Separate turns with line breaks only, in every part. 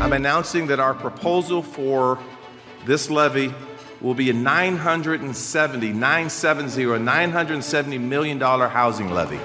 I'm announcing that our proposal for this levy will be a $970 million housing levy.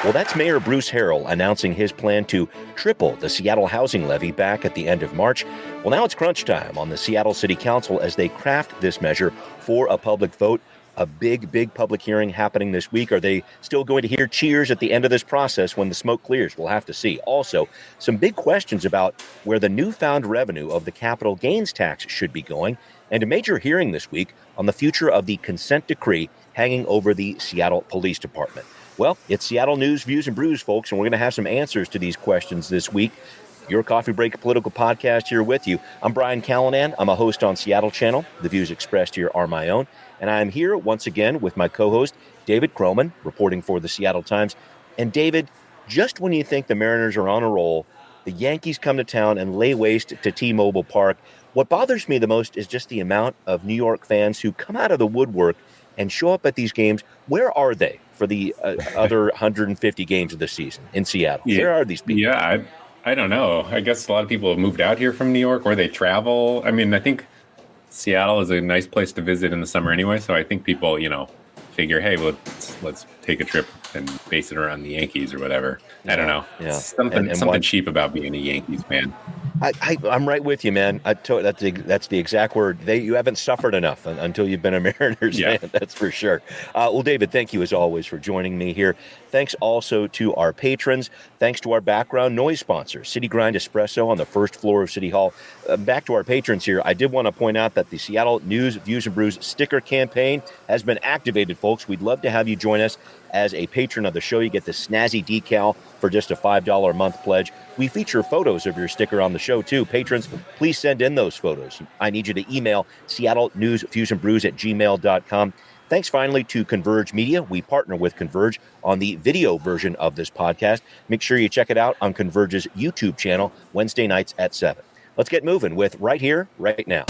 Well, that's Mayor Bruce Harrell announcing his plan to triple the Seattle housing levy back at the end of March. Well, now it's crunch time on the Seattle City Council as they craft this measure for a public vote. A big public hearing happening this week. Are they still going to hear cheers at the end of this process when the smoke clears? We'll have to see. Also, some big questions about where the newfound revenue of the capital gains tax should be going, and a major hearing this week on the future of the consent decree hanging over the Seattle Police Department. Well, it's Seattle News, Views, and Brews, folks, and we're going to have some answers to these questions this week. Your Coffee Break Political Podcast here with you. I'm Brian Callanan. I'm a host on Seattle Channel. The views expressed here are my own. And I'm here once again with my co-host, David Croman, reporting for the Seattle Times. And David, just when you think the Mariners are on a roll, the Yankees come to town and lay waste to T-Mobile Park. What bothers me the most is just the amount of New York fans who come out of the woodwork and show up at these games. Where are they for the other 150 games of the season in Seattle?
Yeah,
where are these people?
Yeah, I don't know. I guess a lot of people have moved out here from New York or they travel. I mean, I think Seattle is a nice place to visit in the summer anyway. So I think people, figure, hey, let's take a trip and base it around the Yankees or whatever. I don't know.
Yeah.
Something cheap about being a Yankees fan.
I'm right with you, man. That's the exact word. You haven't suffered enough until you've been a Mariners fan. That's for sure. Well, David, thank you as always for joining me here. Thanks also to our patrons. Thanks to our background noise sponsor, City Grind Espresso on the first floor of City Hall. Back to our patrons here. I did want to point out that the Seattle News, Views, and Brews sticker campaign has been activated, folks. We'd love to have you join us as a patron of the show. You get the snazzy decal for just a $5 a month pledge. We feature photos of your sticker on the show, too. Patrons, please send in those photos. I need you to email seattlenewsfuseandbrews@gmail.com. Thanks finally to Converge Media. We partner with Converge on the video version of this podcast. Make sure you check it out on Converge's YouTube channel Wednesday nights at 7. Let's get moving with Right Here, Right Now.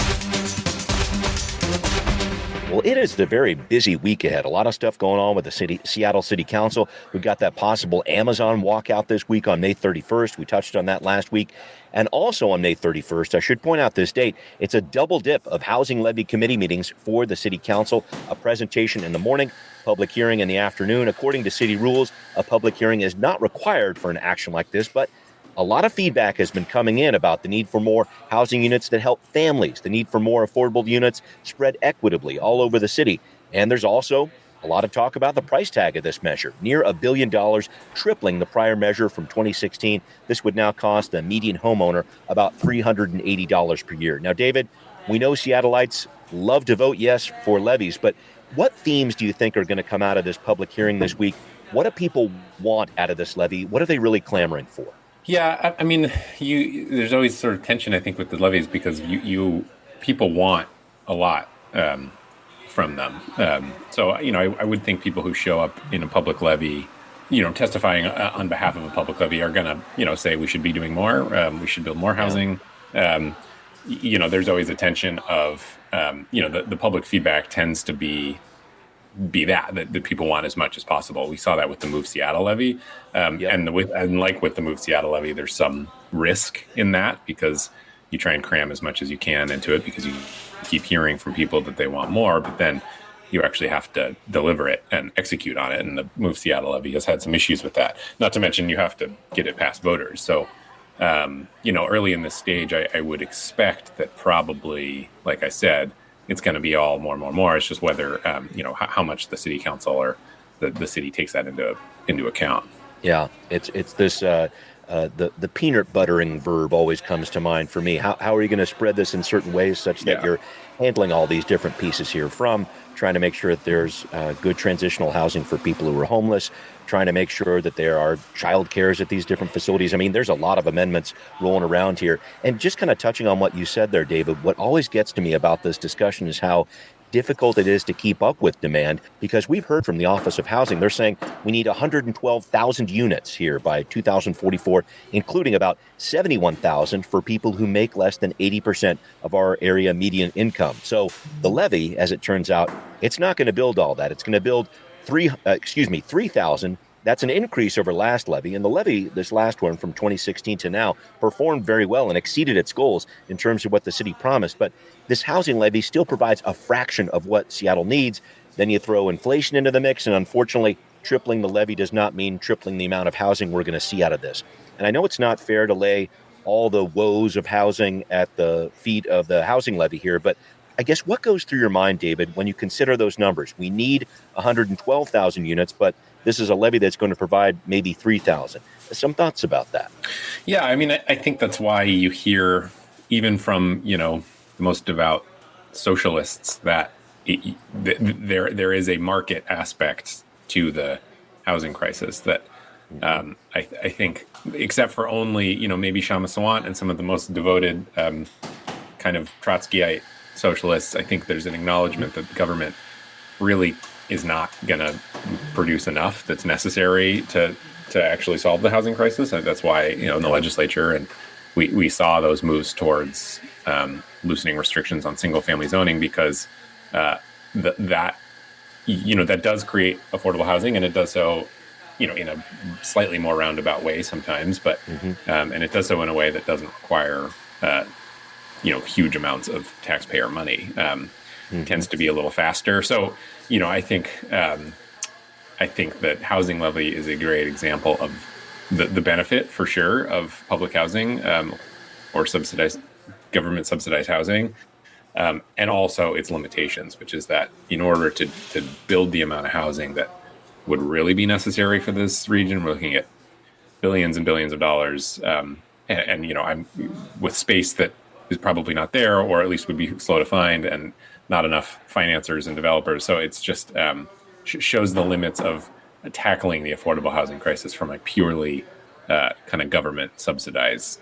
Well, it is a very busy week ahead. A lot of stuff going on with the Seattle City Council. We've got that possible Amazon walkout this week on May 31st. We touched on that last week. And also on May 31st, I should point out this date, it's a double dip of housing levy committee meetings for the City Council. A presentation in the morning, public hearing in the afternoon. According to city rules, a public hearing is not required for an action like this, but a lot of feedback has been coming in about the need for more housing units that help families, the need for more affordable units spread equitably all over the city. And there's also a lot of talk about the price tag of this measure, near $1 billion, tripling the prior measure from 2016. This would now cost the median homeowner about $380 per year. Now, David, we know Seattleites love to vote yes for levies, but what themes do you think are going to come out of this public hearing this week? What do people want out of this levy? What are they really clamoring for?
Yeah, I mean, there's always sort of tension, I think, with the levies because people want a lot from them. So, I would think people who show up in a public levy, testifying on behalf of a public levy are going to, say we should be doing more, we should build more housing. There's always a tension of, the public feedback tends to be that people want as much as possible. We saw that with the Move Seattle levy. And like with the Move Seattle levy, there's some risk in that because you try and cram as much as you can into it because you keep hearing from people that they want more, but then you actually have to deliver it and execute on it. And the Move Seattle levy has had some issues with that. Not to mention you have to get it past voters. So, early in this stage, I would expect that probably, like I said, it's going to be all more. It's just whether, how much the city council or the city takes that into account.
Yeah, it's this, the peanut buttering verb always comes to mind for me. How are you going to spread this in certain ways such that you're handling all these different pieces here, from trying to make sure that there's good transitional housing for people who are homeless, trying to make sure that there are child cares at these different facilities. I mean, there's a lot of amendments rolling around here. And just kind of touching on what you said there, David, what always gets to me about this discussion is how difficult it is to keep up with demand, because we've heard from the Office of Housing, they're saying we need 112,000 units here by 2044, including about 71,000 for people who make less than 80% of our area median income. So the levy, as it turns out, it's not going to build all that. It's going to build 3,000 That's an increase over last levy. And the levy, this last one from 2016 to now, performed very well and exceeded its goals in terms of what the city promised. But this housing levy still provides a fraction of what Seattle needs. Then you throw inflation into the mix, and unfortunately, tripling the levy does not mean tripling the amount of housing we're going to see out of this. And I know it's not fair to lay all the woes of housing at the feet of the housing levy here, but I guess what goes through your mind, David, when you consider those numbers? We need 112,000 units, but this is a levy that's going to provide maybe 3,000. Some thoughts about that?
Yeah, I mean, I think that's why you hear, even from, the most devout socialists, that there is a market aspect to the housing crisis that I think, except for only, maybe Shama Sawant and some of the most devoted kind of Trotskyite socialists, I think there's an acknowledgement that the government really is not going to produce enough that's necessary to actually solve the housing crisis. And that's why, in the legislature, and we saw those moves towards loosening restrictions on single family zoning, because that does create affordable housing, and it does so, in a slightly more roundabout way sometimes, but and it does so in a way that doesn't require huge amounts of taxpayer money. Tends to be a little faster. So, I think that housing levy is a great example of the benefit, for sure, of public housing or government subsidized housing, and also its limitations, which is that in order to build the amount of housing that would really be necessary for this region, we're looking at billions and billions of dollars, and I'm with space that is probably not there, or at least would be slow to find, and not enough financiers and developers. So it's just shows the limits of tackling the affordable housing crisis from a purely kind of government subsidized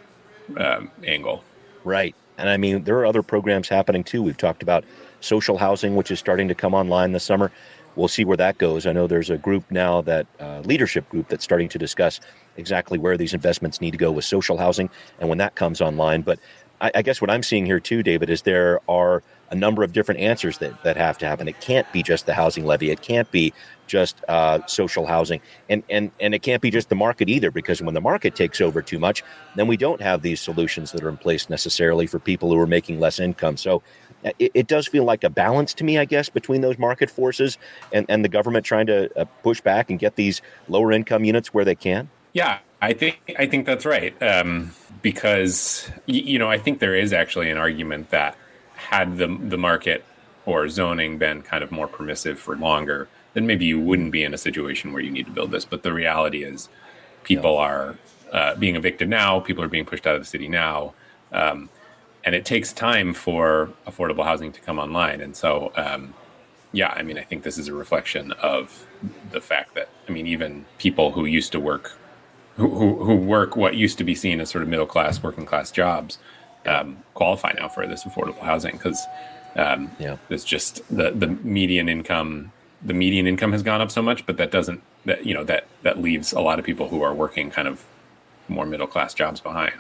angle.
Right. And I mean, there are other programs happening too. We've talked about social housing, which is starting to come online this summer. We'll see where that goes. I know there's a group now, that leadership group, that's starting to discuss exactly where these investments need to go with social housing and when that comes online. But I guess what I'm seeing here too, David, is there are a number of different answers that have to happen. It can't be just the housing levy. It can't be just social housing. And it can't be just the market either, because when the market takes over too much, then we don't have these solutions that are in place necessarily for people who are making less income. So it does feel like a balance to me, I guess, between those market forces and the government trying to push back and get these lower income units where they can.
Yeah, I think that's right. Because, I think there is actually an argument that had the market or zoning been kind of more permissive for longer, then maybe you wouldn't be in a situation where you need to build this. But the reality is people are being evicted now. People are being pushed out of the city now. And it takes time for affordable housing to come online. And so, I think this is a reflection of the fact that, even people who used to work, who work what used to be seen as sort of middle class, working class jobs, qualify now for this affordable housing, because it's just the median income. The median income has gone up so much, but that leaves a lot of people who are working kind of more middle class jobs behind.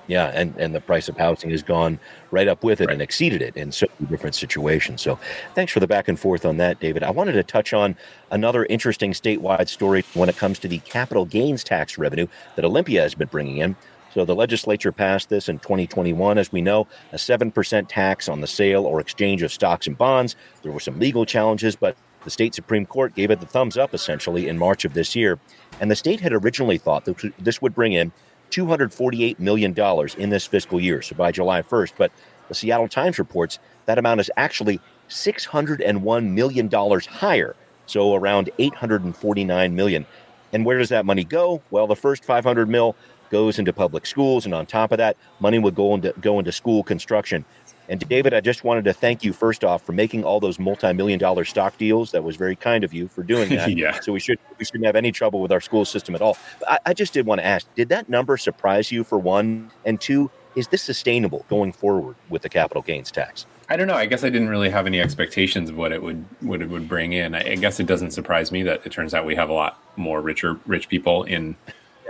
Yeah, and the price of housing has gone right up with it and exceeded it in so many different situations. So thanks for the back and forth on that, David. I wanted to touch on another interesting statewide story when it comes to the capital gains tax revenue that Olympia has been bringing in. So the legislature passed this in 2021, as we know, a 7% tax on the sale or exchange of stocks and bonds. There were some legal challenges, but the state Supreme Court gave it the thumbs up, essentially, in March of this year. And the state had originally thought that this would bring in $248 million in this fiscal year, so by July 1st. But the Seattle Times reports that amount is actually $601 million higher, so around $849 million. And where does that money go? Well, the first $500 million goes into public schools, and on top of that, money would go into school construction. And David, I just wanted to thank you first off for making all those multi-million-dollar stock deals. That was very kind of you for doing that.
Yeah.
So we shouldn't have any trouble with our school system at all. But I just did want to ask, did that number surprise you, for one? And two, is this sustainable going forward with the capital gains tax?
I don't know. I guess I didn't really have any expectations of what it would bring in. I guess it doesn't surprise me that it turns out we have a lot more rich people in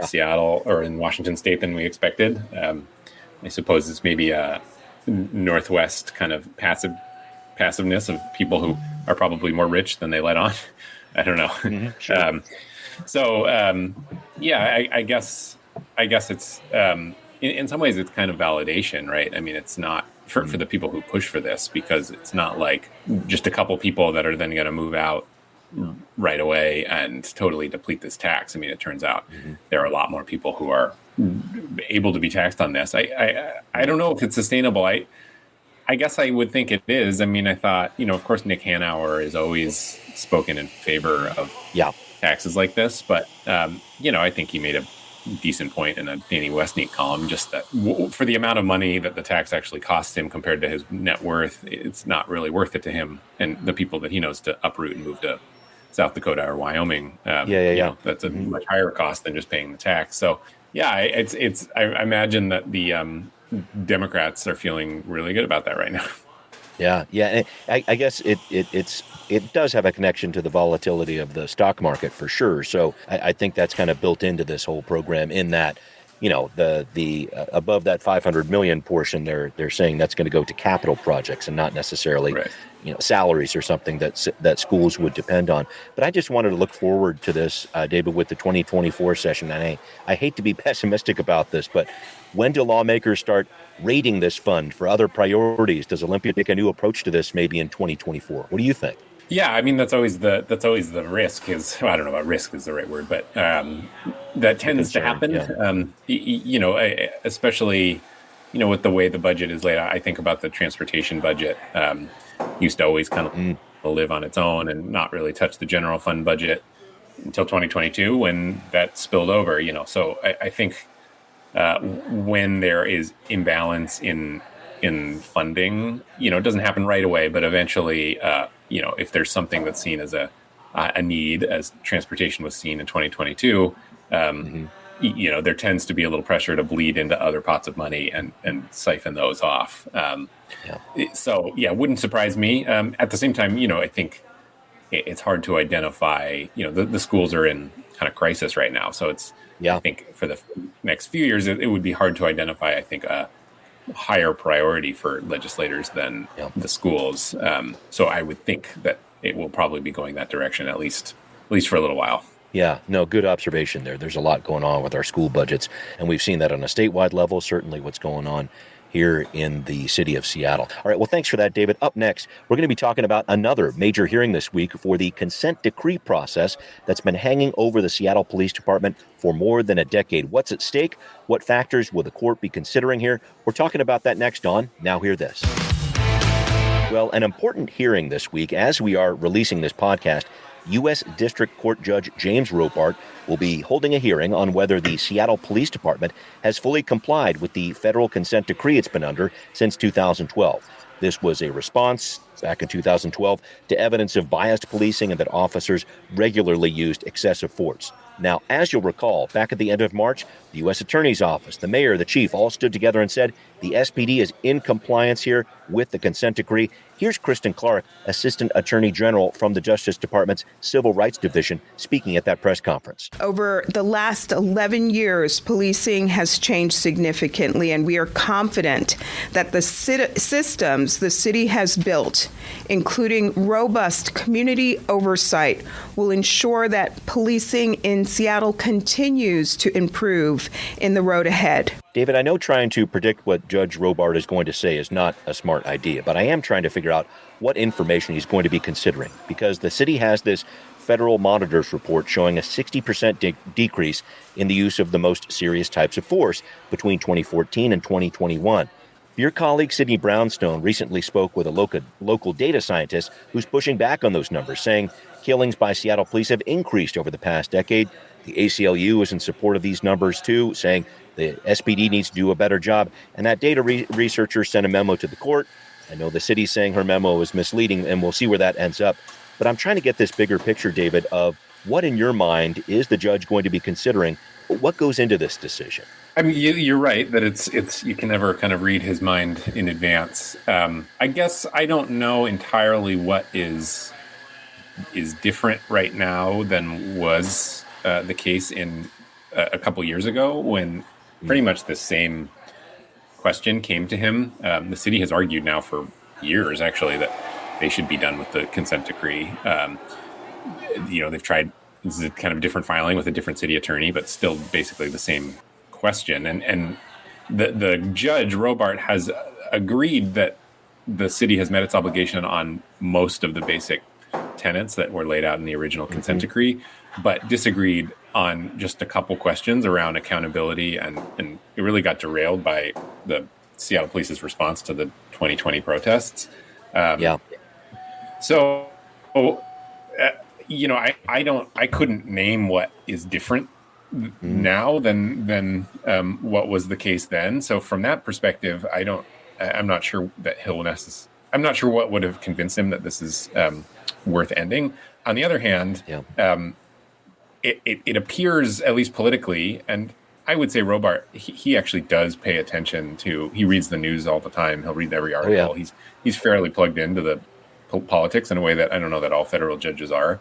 Seattle or in Washington State than we expected. I suppose it's maybe a Northwest kind of passiveness of people who are probably more rich than they let on. I don't know.
Mm-hmm, sure.
So I guess it's in some ways it's kind of validation, right? I mean, it's not for the people who push for this, because it's not like just a couple people that are then going to move out right away and totally deplete this tax. I mean, it turns out there are a lot more people who are able to be taxed on this. I don't know if it's sustainable. I guess I would think it is. I mean, I thought, of course, Nick Hanauer is always spoken in favor of taxes like this, but I think he made a decent point in a Danny Westneat column, just that for the amount of money that the tax actually costs him compared to his net worth, it's not really worth it to him and the people that he knows to uproot and move to South Dakota or Wyoming. That's a much higher cost than just paying the tax. So it's I imagine that the Democrats are feeling really good about that right now.
Yeah. And I guess it does have a connection to the volatility of the stock market for sure. So I think that's kind of built into this whole program, in that, the above that 500 million portion, they're saying that's going to go to capital projects and not necessarily
Right.
Salaries or something that schools would depend on. But I just wanted to look forward to this, David, with the 2024 session. And I hate to be pessimistic about this, but when do lawmakers start rating this fund for other priorities? Does Olympia take a new approach to this maybe in 2024? What do you think?
Yeah, I mean, that's always the risk. Is, well, I don't know about risk is the right word, but that tends to happen.
Yeah.
Especially with the way the budget is laid out. I think about the transportation budget. Used to always kind of live on its own and not really touch the general fund budget until 2022, when that spilled over. So I think when there is imbalance in funding, it doesn't happen right away, but eventually, if there's something that's seen as a need, as transportation was seen in 2022, there tends to be a little pressure to bleed into other pots of money and siphon those off. So wouldn't surprise me. At the same time, I think it's hard to identify, the schools are in kind of crisis right now. So I think for the next few years, it would be hard to identify, I think, a higher priority for legislators than the schools. So I would think that it will probably be going that direction, at least for a little while.
Yeah, no, good observation there. There's a lot going on with our school budgets, and we've seen that on a statewide level, certainly what's going on here in the city of Seattle. All right, well, thanks for that, David. Up next, we're going to be talking about another major hearing this week for the consent decree process that's been hanging over the Seattle Police Department for more than a decade. What's at stake? What factors will the court be considering here? We're talking about that next on Now Hear This. Well, an important hearing this week, as we are releasing this podcast. U.S. District Court Judge James Robart will be holding a hearing on whether the Seattle Police Department has fully complied with the federal consent decree it's been under since 2012. This was a response back in 2012 to evidence of biased policing and that officers regularly used excessive force. Now, as you'll recall, back at the end of March, the U.S. Attorney's Office, the mayor, the chief all stood together and said the SPD is in compliance here with the consent decree. Here's Kristen Clark, Assistant Attorney General from the Justice Department's Civil Rights Division, speaking at that press conference.
Over the last 11 years, policing has changed significantly, and we are confident that the systems the city has built, including robust community oversight, will ensure that policing in Seattle continues to improve in the road ahead.
David, I know trying to predict what Judge Robart is going to say is not a smart idea, but I am trying to figure out what information he's going to be considering, because the city has this federal monitors report showing a 60% decrease in the use of the most serious types of force between 2014 and 2021. Your colleague Sidney Brownstone recently spoke with a local data scientist who's pushing back on those numbers, saying killings by Seattle police have increased over the past decade. The ACLU is in support of these numbers, too, saying the SPD needs to do a better job. And that data researcher sent a memo to the court. I know the city's saying her memo is misleading, and we'll see where that ends up. But I'm trying to get this bigger picture, David, of what in your mind is the judge going to be considering? What goes into this decision?
I mean, you're right that it's you can never kind of read his mind in advance. I guess I don't know entirely what is different right now than was the case in a couple years ago, when pretty much the same question came to him. The city has argued now for years, actually, that they should be done with the consent decree. They've tried this is a kind of different filing with a different city attorney, but still basically the same question. And the judge, Robart, has agreed that the city has met its obligation on most of the basic tenets that were laid out in the original consent decree, but disagreed on just a couple questions around accountability, and it really got derailed by the Seattle Police's response to the 2020 protests. So, I couldn't name what is different now than what was the case then. So from that perspective, I'm not sure that I'm not sure what would have convinced him that this is worth ending. On the other hand, it appears, at least politically, and I would say Robart, he actually does pay attention to, he reads the news all the time. He'll read every article. He's fairly plugged into the politics in a way that I don't know that all federal judges are.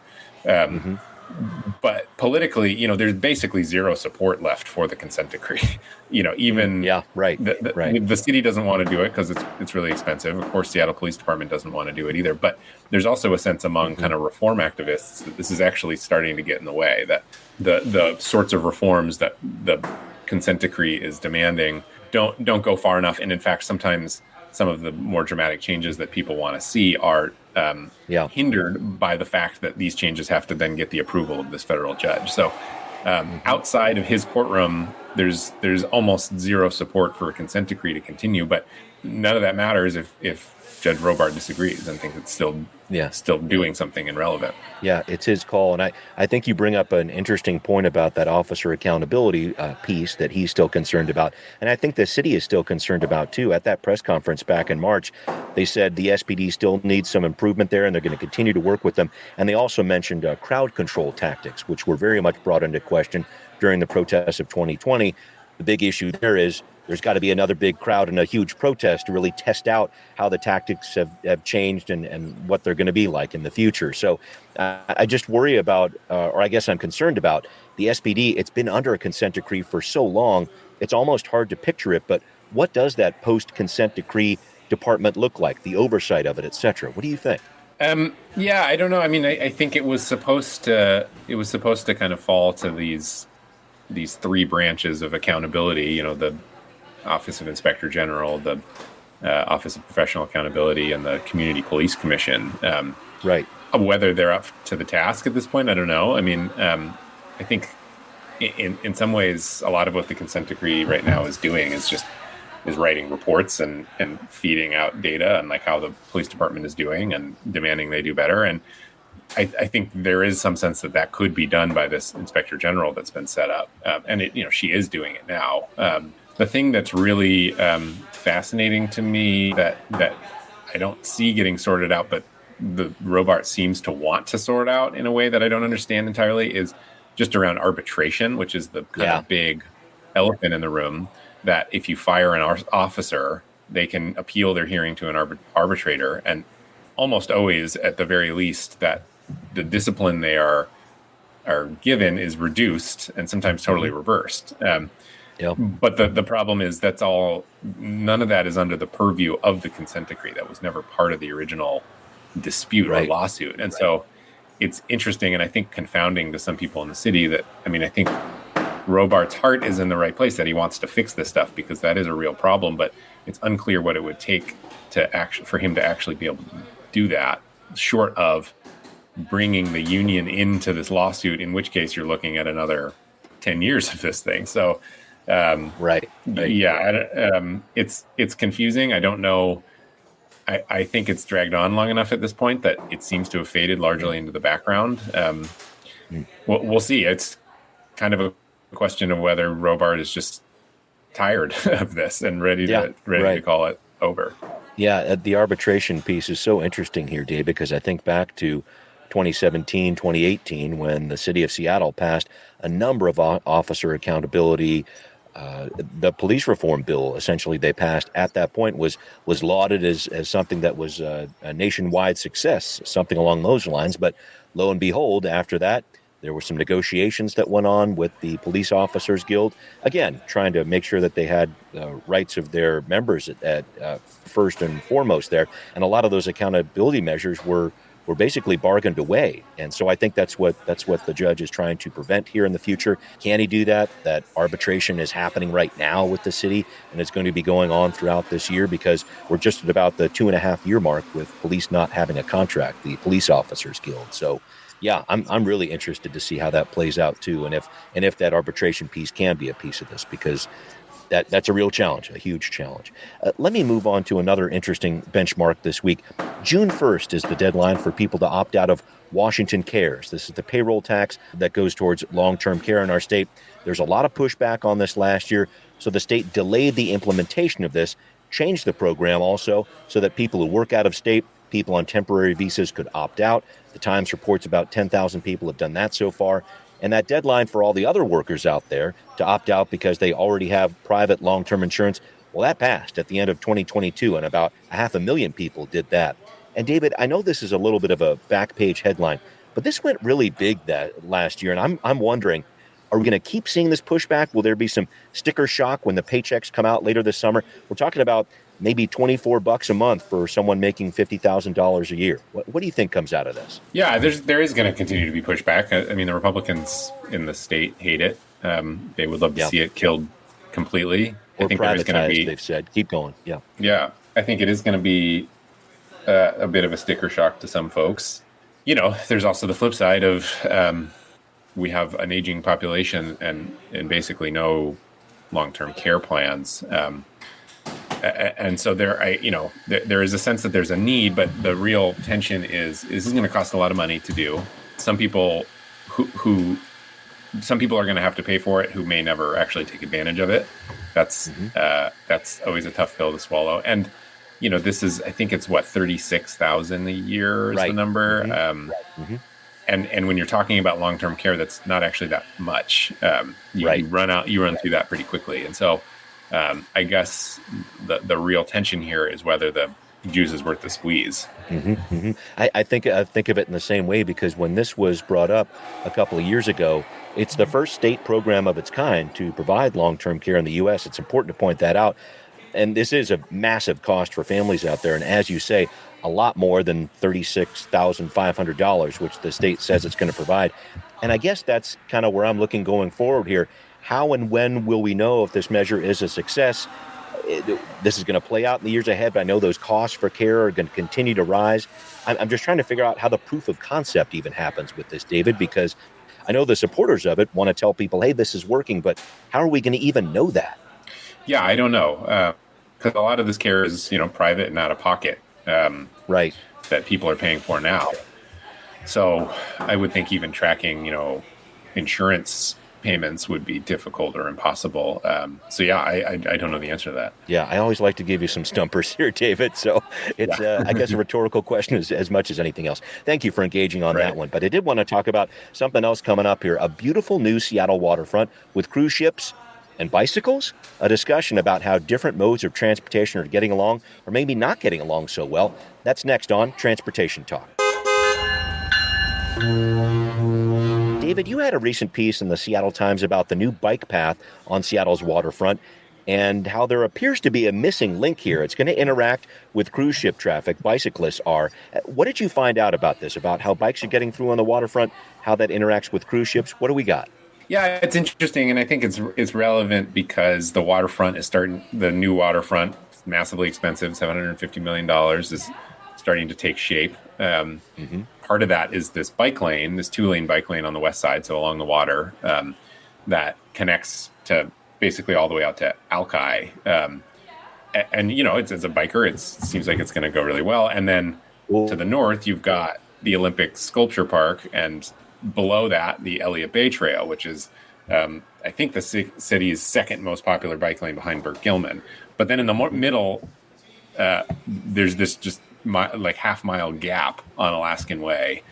But politically, there's basically zero support left for the consent decree. Even the city doesn't want to do it because it's really expensive. Of course, Seattle Police Department doesn't want to do it either. But there's also a sense among kind of reform activists that this is actually starting to get in the way, that the sorts of reforms that the consent decree is demanding don't go far enough. And in fact, sometimes some of the more dramatic changes that people want to see are hindered by the fact that these changes have to then get the approval of this federal judge. So outside of his courtroom, there's almost zero support for a consent decree to continue, but none of that matters if Judge Robart disagrees and thinks it's still doing something irrelevant.
Yeah, it's his call. And I think you bring up an interesting point about that officer accountability piece that he's still concerned about. And I think the city is still concerned about, too. At that press conference back in March, they said the SPD still needs some improvement there, and they're going to continue to work with them. And they also mentioned crowd control tactics, which were very much brought into question during the protests of 2020. The big issue there is there's got to be another big crowd and a huge protest to really test out how the tactics have changed and what they're going to be like in the future. So I just worry about, or I guess I'm concerned about, the SPD. It's been under a consent decree for so long, it's almost hard to picture it. But what does that post-consent decree department look like, the oversight of it, et cetera? What do you think?
I don't know. I mean, I think it was supposed to kind of fall to these three branches of accountability, the Office of Inspector General, the Office of Professional Accountability, and the Community Police Commission.
Right.
Whether they're up to the task at this point, I don't know. I mean, I think in some ways, a lot of what the consent decree right now is doing is writing reports and feeding out data and like how the police department is doing and demanding they do better. And I think there is some sense that could be done by this Inspector General that's been set up. And she is doing it now. The thing that's really fascinating to me that I don't see getting sorted out, but the Robart seems to want to sort out in a way that I don't understand entirely, is just around arbitration, which is the kind of big elephant in the room, that if you fire an officer, they can appeal their hearing to an arbitrator. And almost always, at the very least, that the discipline they are given is reduced and sometimes totally reversed. But the problem is none of that is under the purview of the consent decree. That was never part of the original dispute or lawsuit. And so it's interesting, and I think confounding to some people in the city that, I think Robart's heart is in the right place, that he wants to fix this stuff because that is a real problem, but it's unclear what it would take for him to actually be able to do that, short of bringing the union into this lawsuit, in which case you're looking at another 10 years of this thing. So it's confusing. I don't know. I think it's dragged on long enough at this point that it seems to have faded largely into the background. We'll see. It's kind of a question of whether Robart is just tired of this and ready to call it over.
Yeah, the arbitration piece is so interesting here, Dave, because I think back to 2017, 2018, when the city of Seattle passed a number of officer accountability. The police reform bill, essentially, they passed at that point was lauded as something that was a nationwide success, something along those lines. But lo and behold, after that, there were some negotiations that went on with the Police Officers Guild, again, trying to make sure that they had rights of their members at first and foremost there. And a lot of those accountability measures were were basically bargained away. And so I think that's what the judge is trying to prevent here in the future. Can he do that? That arbitration is happening right now with the city, and it's going to be going on throughout this year because we're just at about the 2.5-year mark with police not having a contract, the Police Officers Guild. So yeah, I'm really interested to see how that plays out too, and if that arbitration piece can be a piece of this, because that's a real challenge, a huge challenge. Let me move on to another interesting benchmark this week. June 1st is the deadline for people to opt out of Washington Cares. This is the payroll tax that goes towards long-term care in our state. There's a lot of pushback on this last year, so the state delayed the implementation of this, changed the program also so that people who work out of state, people on temporary visas could opt out. The Times reports about 10,000 people have done that so far. And that deadline for all the other workers out there to opt out because they already have private long-term insurance, well, that passed at the end of 2022, and about 500,000 people did that. And David, I know this is a little bit of a back page headline, but this went really big that last year. And I'm wondering, are we going to keep seeing this pushback? Will there be some sticker shock when the paychecks come out later this summer? We're talking about maybe $24 a month for someone making $50,000 a year. What do you think comes out of this?
Yeah, there is going to continue to be pushback. I mean, the Republicans in the state hate it. They would love to see it killed completely.
Or
I think there is going to be,
they've said. Keep going. Yeah.
Yeah, I think it is going to be a bit of a sticker shock to some folks. You know, there's also the flip side of we have an aging population and basically no long-term care plans. And so there is a sense that there's a need, but the real tension is this is going to cost a lot of money to do. Some people some people are going to have to pay for it who may never actually take advantage of it. That's always a tough pill to swallow. And this is, I think it's $36,000 a year is the number. And when you're talking about long-term care, that's not actually that much. You run through that pretty quickly. And so I guess the real tension here is whether the juice is worth the squeeze.
I think of it in the same way, because when this was brought up a couple of years ago, it's the first state program of its kind to provide long-term care in the U.S. It's important to point that out. And this is a massive cost for families out there. And as you say, a lot more than $36,500, which the state says it's going to provide. And I guess that's kind of where I'm looking going forward here. How and when will we know if this measure is a success? This is going to play out in the years ahead, but I know those costs for care are going to continue to rise. I'm just trying to figure out how the proof of concept even happens with this, David, because I know the supporters of it want to tell people, hey, this is working, but how are we going to even know that?
Yeah, I don't know. Because a lot of this care is, private and out of pocket.
Right.
That people are paying for now. So I would think even tracking, insurance payments would be difficult or impossible. So yeah, I don't know the answer to that.
Yeah, I always like to give you some stumpers here, David. So it's, I guess, a rhetorical question as much as anything else. Thank you for engaging on that one. But I did want to talk about something else coming up here. A beautiful new Seattle waterfront with cruise ships and bicycles, a discussion about how different modes of transportation are getting along or maybe not getting along so well. That's next on Transportation Talk. David, you had a recent piece in the Seattle Times about the new bike path on Seattle's waterfront and how there appears to be a missing link here. It's going to interact with cruise ship traffic. Bicyclists are. What did you find out about this, about how bikes are getting through on the waterfront, how that interacts with cruise ships? What do we got?
Yeah, it's interesting, and I think it's relevant because the waterfront is starting. The new waterfront, massively expensive, $750 million, is starting to take shape. Part of that is this bike lane, this 2-lane bike lane on the west side, so along the water, that connects to basically all the way out to Alki. And it's, as a biker, it seems like it's going to go really well. And then to the north, you've got the Olympic Sculpture Park, and below that, the Elliott Bay Trail, which is, I think, the city's second most popular bike lane behind Burke-Gilman. But then in the middle, there's this just half-mile gap on Alaskan Way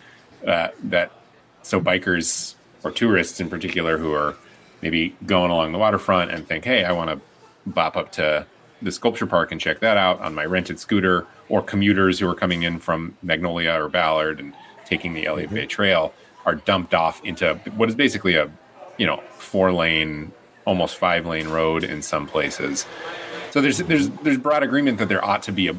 so bikers or tourists in particular who are maybe going along the waterfront and think, hey, I want to bop up to the sculpture park and check that out on my rented scooter, or commuters who are coming in from Magnolia or Ballard and taking the Elliott Bay Trail are dumped off into what is basically a 4-lane, almost 5-lane road in some places. So there's broad agreement that there ought to be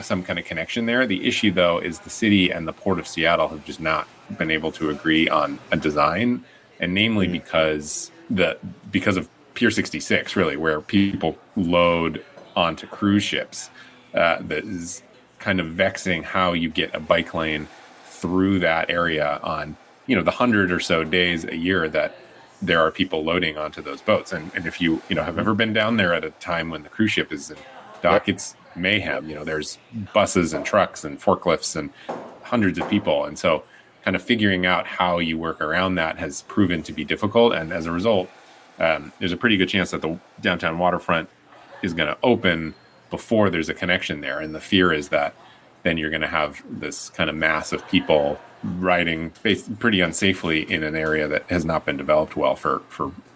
some kind of connection there. The issue, though, is the city and the Port of Seattle have just not been able to agree on a design, and namely because of Pier 66, really, where people load onto cruise ships. That is kind of vexing how you get a bike lane through that area on, the 100 or so days a year that there are people loading onto those boats. And if you have ever been down there at a time when the cruise ship is in dock, it's mayhem. There's buses and trucks and forklifts and hundreds of people. And so kind of figuring out how you work around that has proven to be difficult. And as a result, there's a pretty good chance that the downtown waterfront is going to open before there's a connection there. And the fear is that then you're going to have this kind of mass of people riding pretty unsafely in an area that has not been developed well for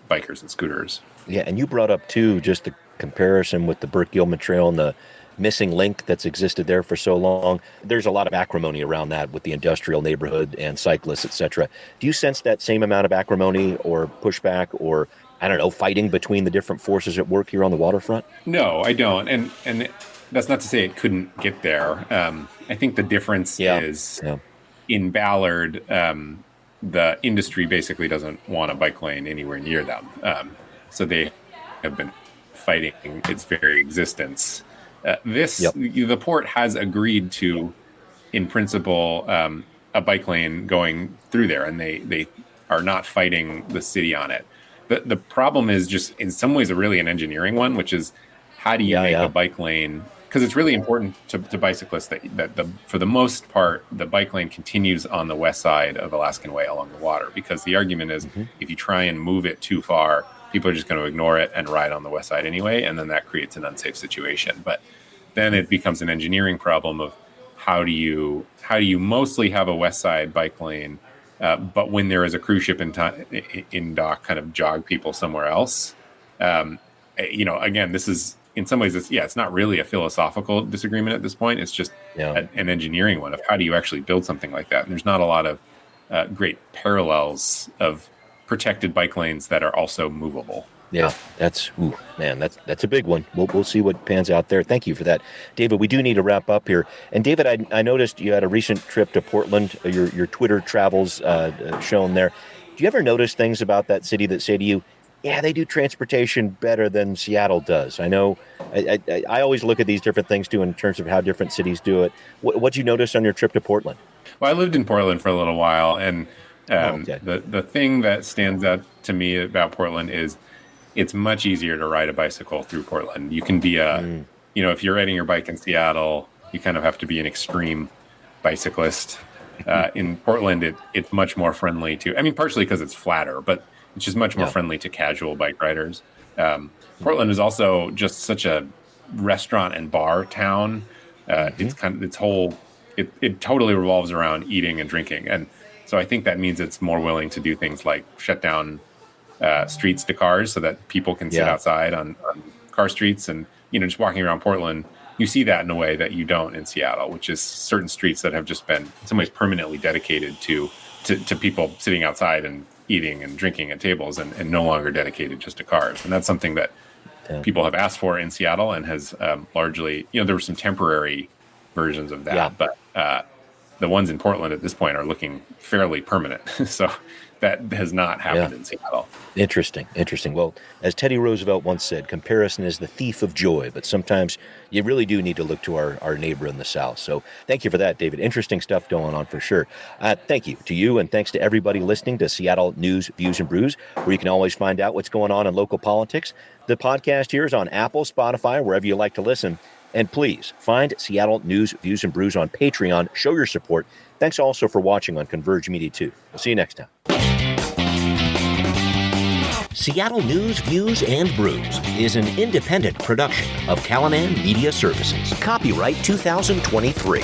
bikers and scooters.
Yeah, and you brought up, too, just the comparison with the Burke-Gilman Trail and the missing link that's existed there for so long. There's a lot of acrimony around that with the industrial neighborhood and cyclists, et cetera. Do you sense that same amount of acrimony or pushback or, I don't know, fighting between the different forces at work here on the waterfront?
No, I don't. And that's not to say it couldn't get there. I think the difference is in Ballard, the industry basically doesn't want a bike lane anywhere near them. So they have been fighting its very existence. The port has agreed to, in principle, a bike lane going through there, and they are not fighting the city on it. The problem is just in some ways really an engineering one, which is how do you make a bike lane? Because it's really important to bicyclists that for the most part, the bike lane continues on the west side of Alaskan Way along the water, because the argument is if you try and move it too far, people are just going to ignore it and ride on the west side anyway, and then that creates an unsafe situation. But then it becomes an engineering problem of how do you mostly have a west side bike lane, but when there is a cruise ship in dock, kind of jog people somewhere else. Again, this is in some ways it's not really a philosophical disagreement at this point. It's just an engineering one of how do you actually build something like that. And there's not a lot of great parallels of protected bike lanes that are also movable.
Yeah, that's a big one. We'll see what pans out there. Thank you for that, David. We do need to wrap up here. And David, I noticed you had a recent trip to Portland. Your Twitter travels shown there. Do you ever notice things about that city that say to you, yeah, they do transportation better than Seattle does? I know I always look at these different things too in terms of how different cities do it. What'd you notice on your trip to Portland?
Well, I lived in Portland for a little while, and the thing that stands out to me about Portland is it's much easier to ride a bicycle through Portland. You can be if you're riding your bike in Seattle, you kind of have to be an extreme bicyclist. In Portland, it's much more friendly to, partially because it's flatter, but it's just much more friendly to casual bike riders. Portland is also just such a restaurant and bar town. It's it totally revolves around eating and drinking. And so I think that means it's more willing to do things like shut down streets to cars so that people can sit outside on car streets. And, just walking around Portland, you see that in a way that you don't in Seattle, which is certain streets that have just been in some ways permanently dedicated to people sitting outside and eating and drinking at tables and no longer dedicated just to cars. And that's something that people have asked for in Seattle and has largely, there were some temporary versions of that, but the ones in Portland at this point are looking fairly permanent. So that has not happened in Seattle.
Interesting. Well, as Teddy Roosevelt once said, comparison is the thief of joy, but sometimes you really do need to look to our neighbor in the South. So thank you for that, David. Interesting stuff going on for sure. Thank you to you, and thanks to everybody listening to Seattle News, Views, and Brews, where you can always find out what's going on in local politics. The podcast here is on Apple, Spotify, wherever you like to listen. And please find Seattle News, Views, and Brews on Patreon. Show your support. Thanks also for watching on Converge Media 2. We'll see you next time. Seattle News, Views, and Brews is an independent production of Callanan Media Services. Copyright 2023.